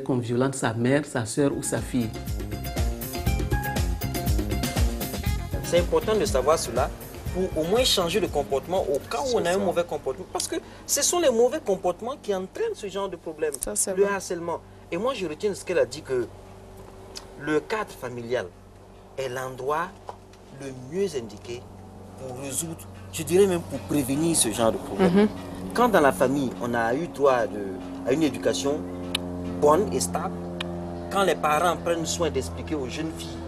Comme violente sa mère, sa soeur ou sa fille. C'est important de savoir cela pour au moins changer de comportement au cas où on a un mauvais comportement. Parce que ce sont les mauvais comportements qui entraînent ce genre de problème. Le harcèlement. Et moi, je retiens ce qu'elle a dit, que le cadre familial est l'endroit le mieux indiqué pour résoudre, je dirais même pour prévenir ce genre de problème. Quand dans la famille, on a eu droit à une éducation bonne et stable, quand les parents prennent soin d'expliquer aux jeunes filles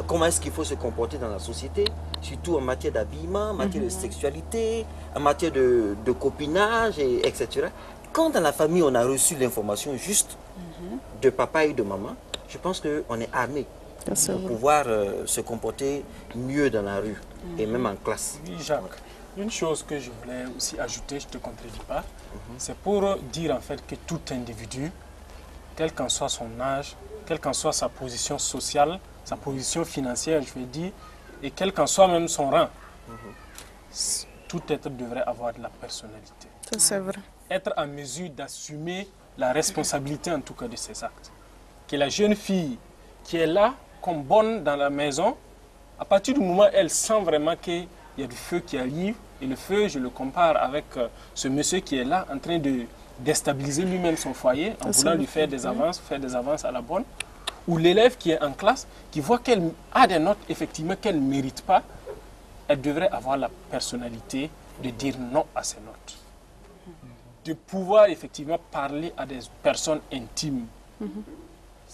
comment est-ce qu'il faut se comporter dans la société, surtout en matière d'habillement, en matière de sexualité, en matière de copinage, etc. Quand dans la famille, on a reçu l'information juste de papa et de maman, je pense qu'on est armé pour pouvoir se comporter mieux dans la rue et même en classe. Oui, Jacques, une chose que je voulais aussi ajouter, je ne te contredis pas, c'est pour dire en fait que tout individu, quel qu'en soit son âge, quelle qu'en soit sa position sociale, sa position financière, je vais dire, et quel qu'en soit même son rang, tout être devrait avoir de la personnalité. C'est vrai. Être en mesure d'assumer la responsabilité en tout cas de ses actes. Que la jeune fille qui est là, comme bonne dans la maison, à partir du moment où elle sent vraiment qu'il y a du feu qui arrive, et le feu, je le compare avec ce monsieur qui est là en train de déstabiliser lui-même son foyer en voulant lui faire des avances à la bonne, ou l'élève qui est en classe, qui voit qu'elle a des notes effectivement qu'elle ne mérite pas, elle devrait avoir la personnalité de dire non à ses notes. De pouvoir effectivement parler à des personnes intimes.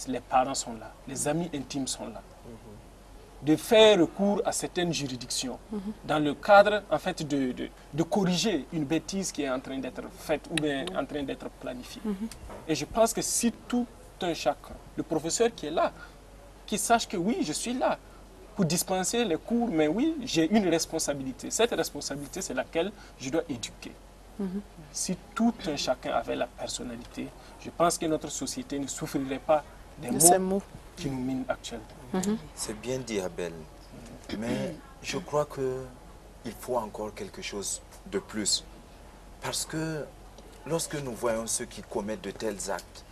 Les parents sont là, les amis intimes sont là. De faire recours à certaines juridictions dans le cadre en fait de corriger une bêtise qui est en train d'être faite ou bien en train d'être planifiée. Et je pense que si tout un chacun, le professeur qui est là, qui sache que oui, je suis là pour dispenser les cours, mais oui, j'ai une responsabilité. Cette responsabilité, c'est laquelle je dois éduquer. Si tout un chacun avait la personnalité, je pense que notre société ne souffrirait pas des mots qui nous minent actuellement. C'est bien dit, Abel. Mais je crois qu'il faut encore quelque chose de plus. Parce que lorsque nous voyons ceux qui commettent de tels actes,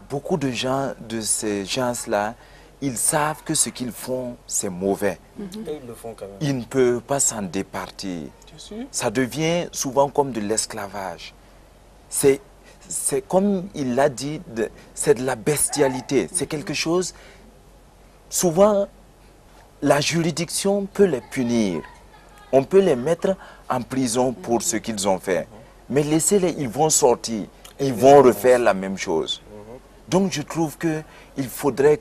beaucoup de gens, de ces gens-là, ils savent que ce qu'ils font, c'est mauvais. Et ils le font quand même. Ils ne peuvent pas s'en départir. Ça devient souvent comme de l'esclavage. C'est comme il l'a dit, c'est de la bestialité. C'est quelque chose, souvent, la juridiction peut les punir. On peut les mettre en prison pour ce qu'ils ont fait. Mais laissez-les, ils vont sortir. Ils vont refaire la même chose. Donc je trouve qu'il faudrait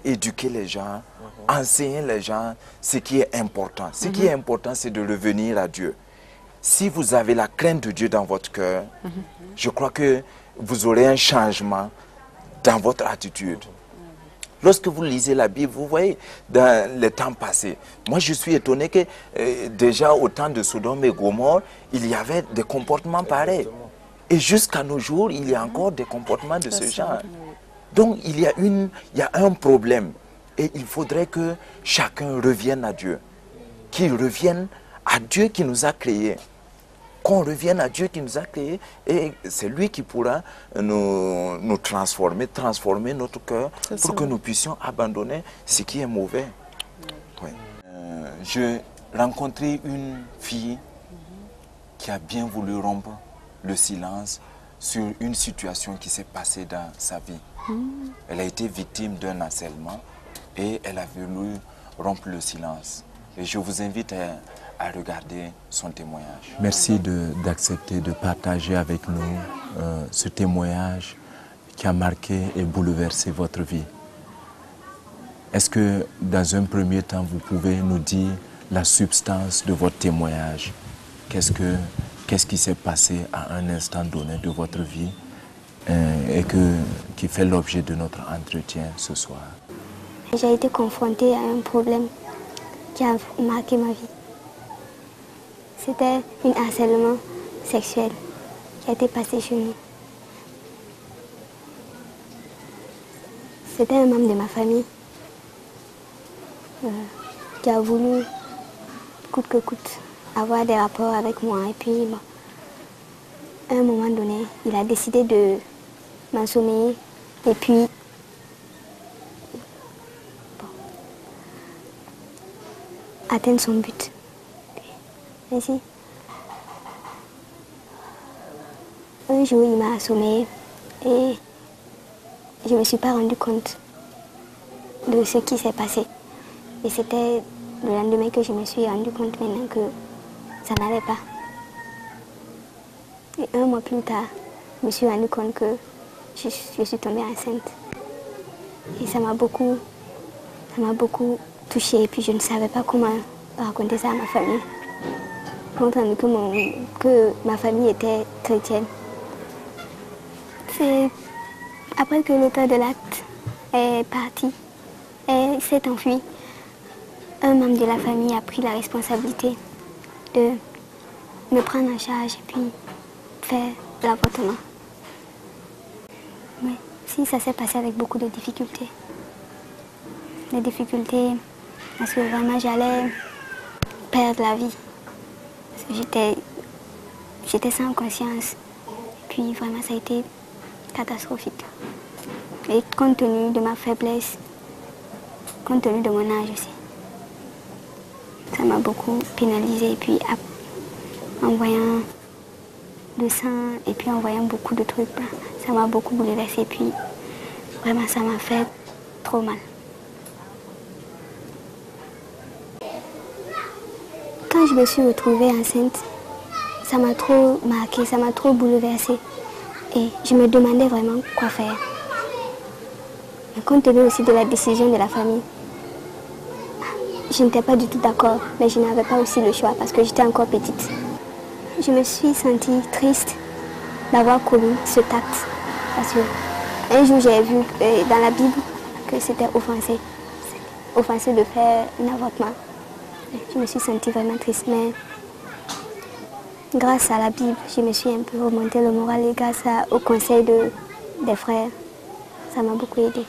éduquer les gens, enseigner les gens ce qui est important. Ce qui est important, c'est de revenir à Dieu. Si vous avez la crainte de Dieu dans votre cœur, je crois que vous aurez un changement dans votre attitude. Lorsque vous lisez la Bible, vous voyez, dans les temps passés, moi je suis étonné que déjà au temps de Sodome et Gomorrhe, il y avait des comportements pareils. Et jusqu'à nos jours, il y a encore des comportements de ce genre. Donc il y a un problème. Et il faudrait que chacun revienne à Dieu. Qu'il revienne à Dieu qui nous a créés. Qu'on revienne à Dieu qui nous a créés. Et c'est lui qui pourra nous transformer notre cœur pour que nous puissions abandonner ce qui est mauvais. Ouais. J'ai rencontré une fille qui a bien voulu rompre le silence sur une situation qui s'est passée dans sa vie. Elle a été victime d'un harcèlement et elle a voulu rompre le silence. Et je vous invite à regarder son témoignage. Merci d'accepter de partager avec nous ce témoignage qui a marqué et bouleversé votre vie. Est-ce que dans un premier temps, vous pouvez nous dire la substance de votre témoignage? Qu'est-ce qui s'est passé à un instant donné de votre vie et qui fait l'objet de notre entretien ce soir? J'ai été confrontée à un problème qui a marqué ma vie. C'était un harcèlement sexuel qui a été passé chez nous. C'était un membre de ma famille qui a voulu, coûte que coûte, avoir des rapports avec moi. Et puis, bon, à un moment donné, il a décidé de m'assommer et puis atteindre son but. Merci. Un jour, il m'a assommé et je ne me suis pas rendu compte de ce qui s'est passé. Et c'était le lendemain que je me suis rendu compte maintenant que ça n'allait pas. Et un mois plus tard, je me suis rendu compte que je suis tombée enceinte. Et ça m'a beaucoup touchée. Et puis je ne savais pas comment raconter ça à ma famille. Compte rendu que ma famille était chrétienne. C'est après que l'auteur de l'acte est parti et s'est enfui, un membre de la famille a pris la responsabilité de me prendre en charge et puis faire l'avortement. Mais si ça s'est passé avec beaucoup de difficultés. Des difficultés parce que vraiment j'allais perdre la vie. Parce que j'étais sans conscience. Et puis vraiment ça a été catastrophique. Et compte tenu de ma faiblesse, compte tenu de mon âge aussi, ça m'a beaucoup pénalisée. Et puis en voyant le sang et puis en voyant beaucoup de trucs, ça m'a beaucoup bouleversée. Et puis vraiment ça m'a fait trop mal. Quand je me suis retrouvée enceinte, ça m'a trop marquée, ça m'a trop bouleversée. Et je me demandais vraiment quoi faire. Mais compte tenu aussi de la décision de la famille, je n'étais pas du tout d'accord, mais je n'avais pas aussi le choix parce que j'étais encore petite. Je me suis sentie triste d'avoir commis cet acte. Parce qu'un jour, j'ai vu dans la Bible que c'était offensé. Offensé de faire un avortement. Je me suis sentie vraiment triste, mais grâce à la Bible, je me suis un peu remonté le moral et grâce au conseil des frères, ça m'a beaucoup aidé.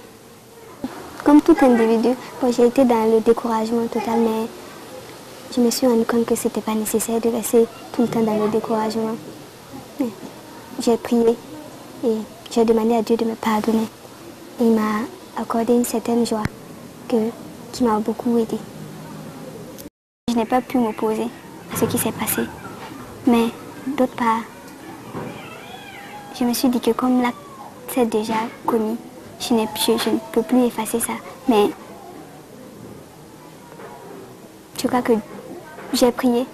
Comme tout individu, j'ai été dans le découragement total, mais je me suis rendu compte que ce n'était pas nécessaire de rester tout le temps dans le découragement. J'ai prié et j'ai demandé à Dieu de me pardonner. Et il m'a accordé une certaine joie qui m'a beaucoup aidé. Je n'ai pas pu m'opposer à ce qui s'est passé. Mais d'autre part, je me suis dit que comme l'acte s'est déjà commis, je ne peux plus effacer ça. Mais je crois que j'ai prié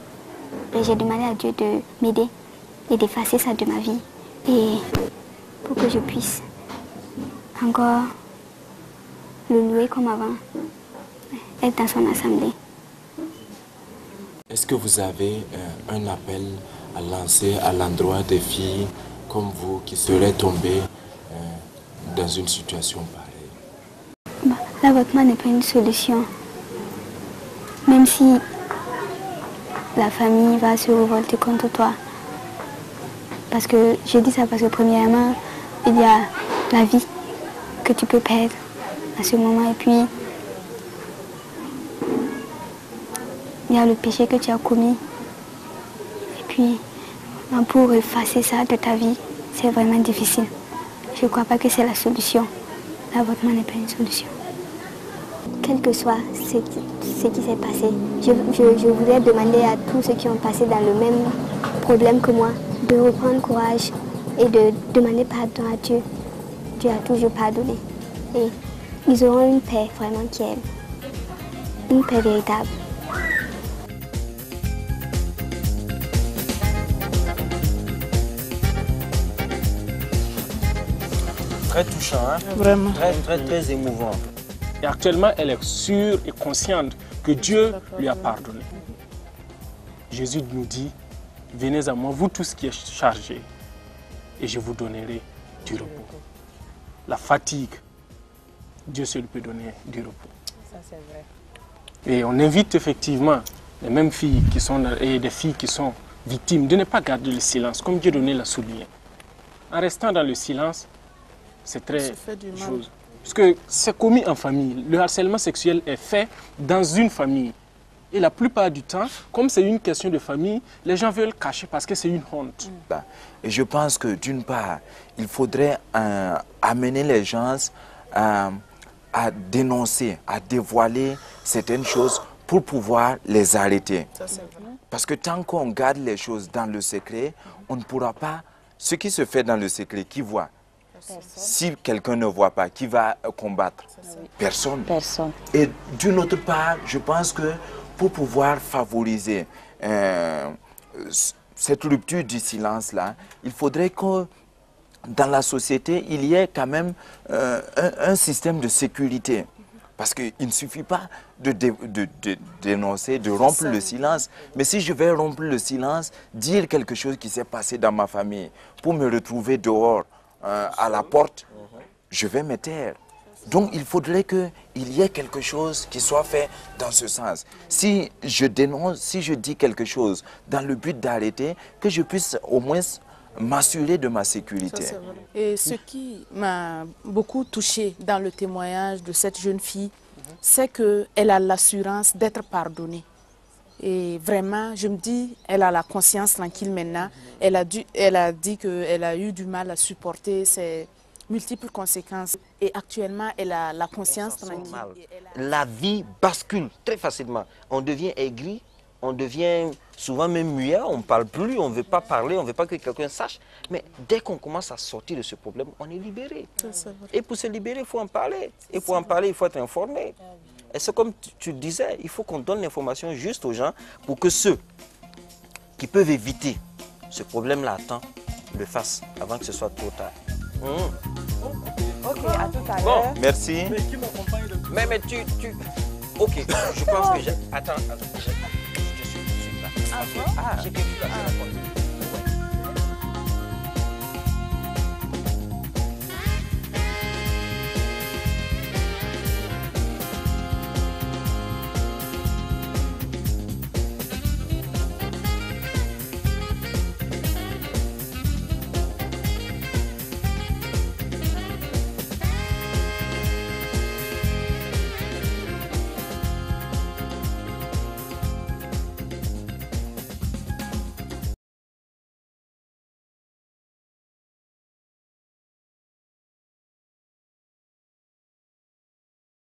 et j'ai demandé à Dieu de m'aider et d'effacer ça de ma vie. Et pour que je puisse encore le louer comme avant, être dans son assemblée. Est-ce que vous avez un appel à lancer à l'endroit des filles comme vous qui seraient tombées dans une situation pareille? L'avortement n'est pas une solution. Même si la famille va se révolter contre toi. Parce que je dis ça parce que premièrement, il y a la vie que tu peux perdre à ce moment. Et puis, il y a le péché que tu as commis. Et puis, pour effacer ça de ta vie, c'est vraiment difficile. Je ne crois pas que c'est la solution. L'avortement n'est pas une solution. Quel que soit ce qui s'est passé, je voudrais demander à tous ceux qui ont passé dans le même problème que moi de reprendre courage et de demander pardon à Dieu. Dieu a toujours pardonné. Et ils auront une paix vraiment qui est une paix véritable. Très touchant, hein? Vraiment. Très émouvant. Et actuellement, elle est sûre et consciente que Dieu lui a pardonné. Jésus nous dit, venez à moi, vous tous qui êtes chargés, et je vous donnerai du repos. La fatigue, Dieu seul peut donner du repos. Ça, c'est vrai. Et on invite effectivement les mêmes filles qui sont, et des filles qui sont victimes de ne pas garder le silence, comme Dieu donné l'a souligné. En restant dans le silence, c'est très chose. Parce que c'est commis en famille. Le harcèlement sexuel est fait dans une famille. Et la plupart du temps, comme c'est une question de famille, les gens veulent cacher parce que c'est une honte. Et je pense que d'une part, il faudrait amener les gens à dénoncer, à dévoiler certaines choses pour pouvoir les arrêter. Parce que tant qu'on garde les choses dans le secret, on ne pourra pas... Ce qui se fait dans le secret, qui voit? Si quelqu'un ne voit pas, qui va combattre? Personne. Et d'une autre part, je pense que pour pouvoir favoriser cette rupture du silence-là, il faudrait que dans la société, il y ait quand même un système de sécurité. Parce qu'il ne suffit pas de dénoncer, de rompre le silence. Mais si je vais rompre le silence, dire quelque chose qui s'est passé dans ma famille, pour me retrouver dehors, à la porte, je vais me taire. Donc il faudrait qu'il y ait quelque chose qui soit fait dans ce sens. Si je dénonce, si je dis quelque chose dans le but d'arrêter, que je puisse au moins m'assurer de ma sécurité. Et ce qui m'a beaucoup touchée dans le témoignage de cette jeune fille, c'est qu'elle a l'assurance d'être pardonnée. Et vraiment, je me dis, elle a la conscience tranquille maintenant. Elle a dit qu'elle a eu du mal à supporter ces multiples conséquences. Et actuellement, elle a la conscience tranquille. La vie bascule très facilement. On devient aigri, on devient souvent même muet, on ne parle plus, on ne veut pas parler, on ne veut pas que quelqu'un sache. Mais dès qu'on commence à sortir de ce problème, on est libéré. Et pour se libérer, il faut en parler. Et pour en parler, il faut être informé. Et c'est comme tu disais, il faut qu'on donne l'information juste aux gens pour que ceux qui peuvent éviter ce problème-là à temps le fassent avant que ce soit trop tard. Ok, à tout à l'heure. Bon, merci. Mais qui m'accompagne de tout ça? Mais tu... Ok, je pense que j'ai... Attends, je suis là. Ah, j'ai quelque chose à te raconter.